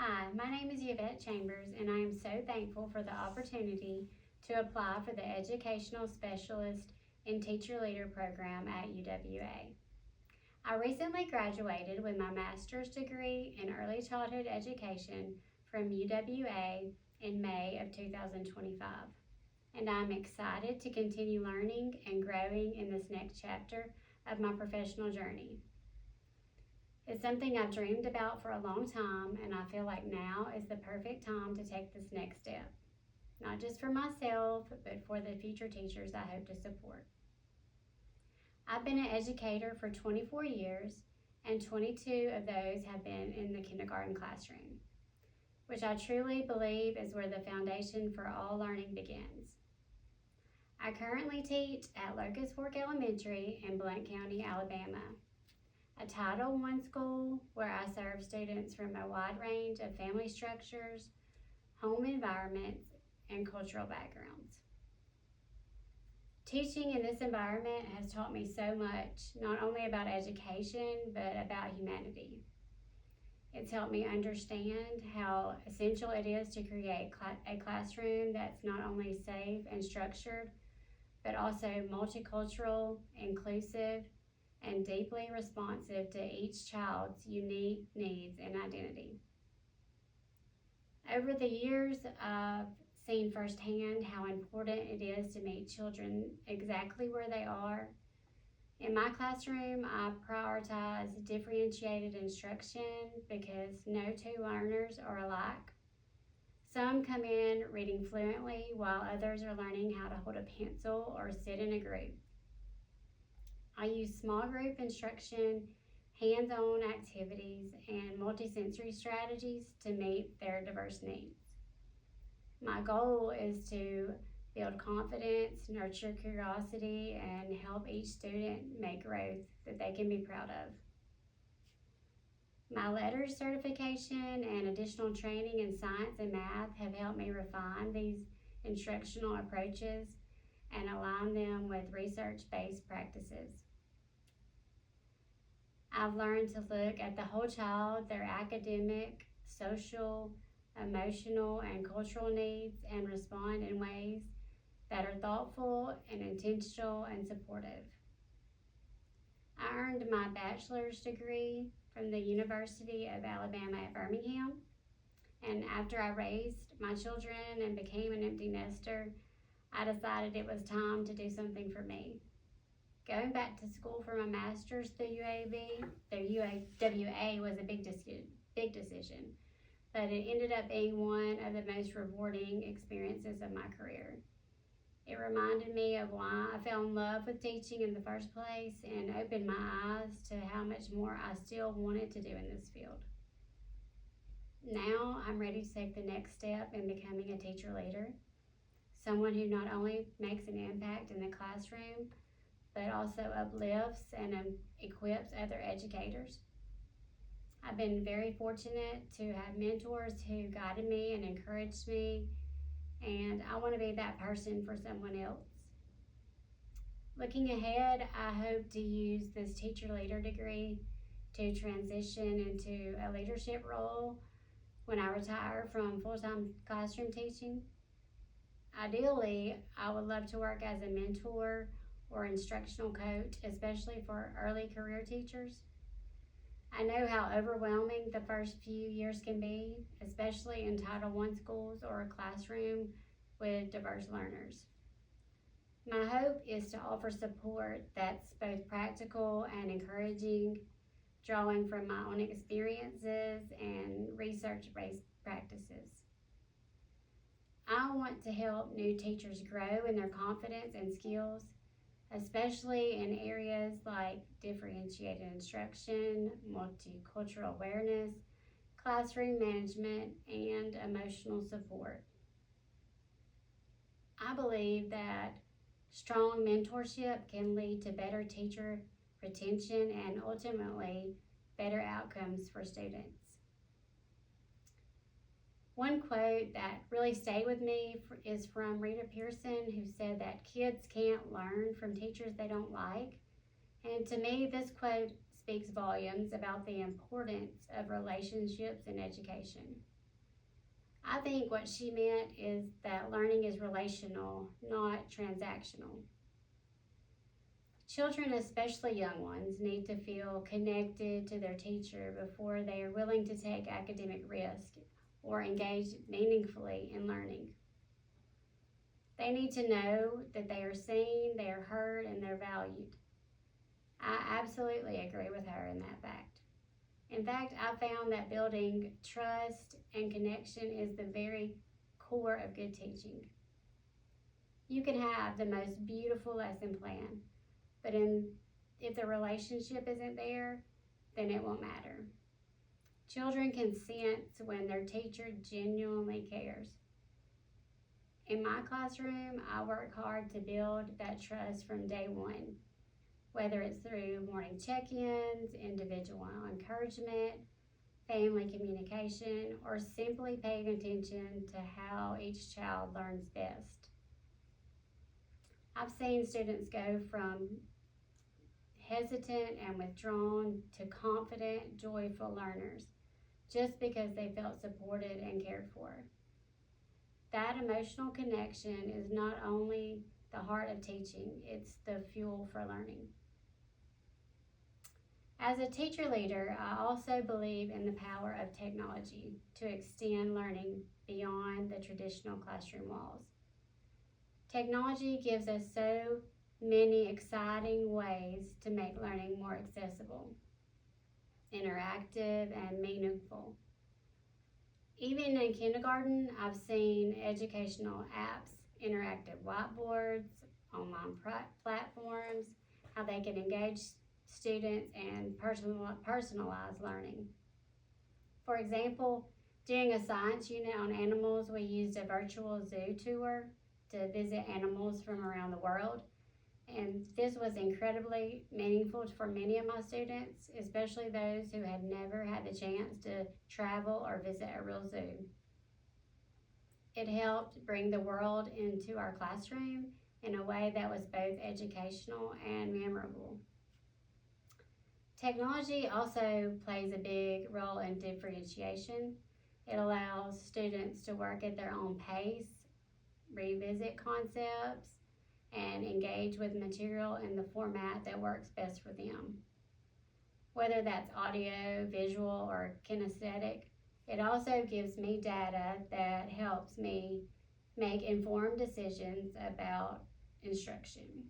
Hi, my name is Yvette Chambers, and I am so thankful for the opportunity to apply for the Educational Specialist in Teacher Leader program at UWA. I recently graduated with my master's degree in early childhood education from UWA in May of 2025, and I'm excited to continue learning and growing in this next chapter of my professional journey. It's something I've dreamed about for a long time, and I feel like now is the perfect time to take this next step, not just for myself, but for the future teachers I hope to support. I've been an educator for 24 years, and 22 of those have been in the kindergarten classroom, which I truly believe is where the foundation for all learning begins. I currently teach at Locust Fork Elementary in Blount County, Alabama, a Title I school where I serve students from a wide range of family structures, home environments, and cultural backgrounds. Teaching in this environment has taught me so much, not only about education, but about humanity. It's helped me understand how essential it is to create a classroom that's not only safe and structured, but also multicultural, inclusive, and deeply responsive to each child's unique needs and identity. Over the years, I've seen firsthand how important it is to meet children exactly where they are. In my classroom, I prioritize differentiated instruction because no two learners are alike. Some come in reading fluently while others are learning how to hold a pencil or sit in a group. I use small group instruction, hands-on activities, and multisensory strategies to meet their diverse needs. My goal is to build confidence, nurture curiosity, and help each student make growth that they can be proud of. My letters certification and additional training in science and math have helped me refine these instructional approaches and align them with research-based practices. I've learned to look at the whole child, their academic, social, emotional, and cultural needs, and respond in ways that are thoughtful and intentional and supportive. I earned my bachelor's degree from the University of Alabama at Birmingham, and after I raised my children and became an empty nester, I decided it was time to do something for me. Going back to school for my master's through UWA was a big decision, but it ended up being one of the most rewarding experiences of my career. It reminded me of why I fell in love with teaching in the first place and opened my eyes to how much more I still wanted to do in this field. Now I'm ready to take the next step in becoming a teacher leader, someone who not only makes an impact in the classroom, but also uplifts and equips other educators. I've been very fortunate to have mentors who guided me and encouraged me, and I want to be that person for someone else. Looking ahead, I hope to use this teacher leader degree to transition into a leadership role when I retire from full-time classroom teaching. Ideally, I would love to work as a mentor or instructional coach, especially for early career teachers. I know how overwhelming the first few years can be, especially in Title I schools or a classroom with diverse learners. My hope is to offer support that's both practical and encouraging, drawing from my own experiences and research-based practices. I want to help new teachers grow in their confidence and skills, especially in areas like differentiated instruction, multicultural awareness, classroom management, and emotional support. I believe that strong mentorship can lead to better teacher retention and ultimately better outcomes for students. One quote that really stayed with me is from Rita Pearson, who said that kids can't learn from teachers they don't like. And to me, this quote speaks volumes about the importance of relationships in education. I think what she meant is that learning is relational, not transactional. Children, especially young ones, need to feel connected to their teacher before they are willing to take academic risk or engage meaningfully in learning. They need to know that they are seen, they are heard, and they're valued. I absolutely agree with her in that fact. In fact, I found that building trust and connection is the very core of good teaching. You can have the most beautiful lesson plan, but if the relationship isn't there, then it won't matter. Children can sense when their teacher genuinely cares. In my classroom, I work hard to build that trust from day one, whether it's through morning check-ins, individual encouragement, family communication, or simply paying attention to how each child learns best. I've seen students go from hesitant and withdrawn to confident, joyful learners just because they felt supported and cared for. That emotional connection is not only the heart of teaching, it's the fuel for learning. As a teacher leader, I also believe in the power of technology to extend learning beyond the traditional classroom walls. Technology gives us so many exciting ways to make learning more accessible, interactive, and meaningful. Even in kindergarten, I've seen educational apps, interactive whiteboards, online platforms, how they can engage students and personalize learning. For example, during a science unit on animals, we used a virtual zoo tour to visit animals from around the world. And this was incredibly meaningful for many of my students, especially those who had never had the chance to travel or visit a real zoo. It helped bring the world into our classroom in a way that was both educational and memorable. Technology also plays a big role in differentiation. It allows students to work at their own pace, revisit concepts, and engage with material in the format that works best for them. Whether that's audio, visual, or kinesthetic, it also gives me data that helps me make informed decisions about instruction.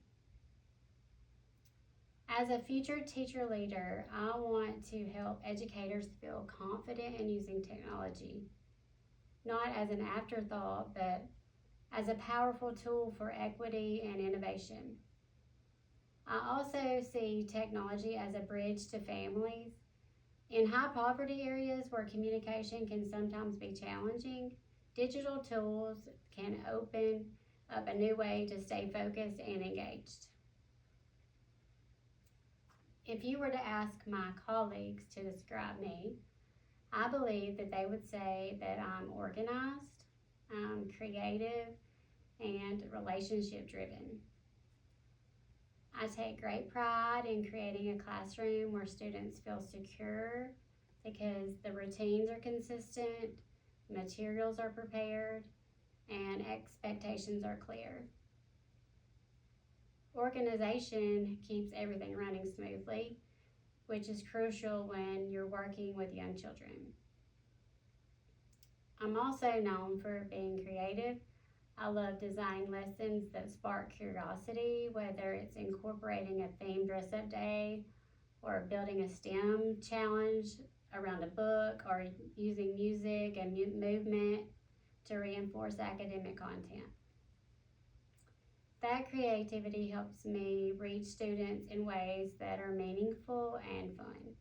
As a future teacher leader, I want to help educators feel confident in using technology, not as an afterthought, but as a powerful tool for equity and innovation. I also see technology as a bridge to families. In high poverty areas where communication can sometimes be challenging, digital tools can open up a new way to stay focused and engaged. If you were to ask my colleagues to describe me, I believe that they would say that I'm organized, I'm creative, and relationship driven. I take great pride in creating a classroom where students feel secure because the routines are consistent, materials are prepared, and expectations are clear. Organization keeps everything running smoothly, which is crucial when you're working with young children. I'm also known for being creative. I love designing lessons that spark curiosity, whether it's incorporating a themed dress-up day or building a STEM challenge around a book or using music and movement to reinforce academic content. That creativity helps me reach students in ways that are meaningful and fun.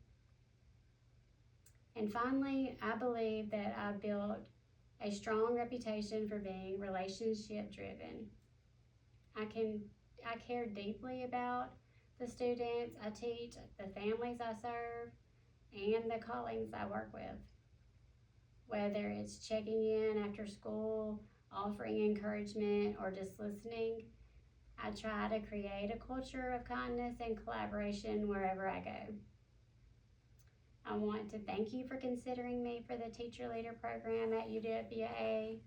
And finally, I believe that I've built a strong reputation for being relationship driven. I care deeply about the students I teach, the families I serve, and the colleagues I work with. Whether it's checking in after school, offering encouragement, or just listening, I try to create a culture of kindness and collaboration wherever I go. I want to thank you for considering me for the Teacher Leader program at UWA.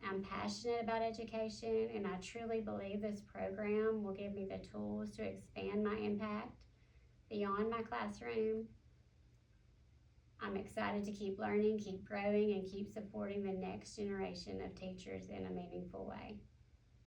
I'm passionate about education, and I truly believe this program will give me the tools to expand my impact beyond my classroom. I'm excited to keep learning, keep growing, and keep supporting the next generation of teachers in a meaningful way.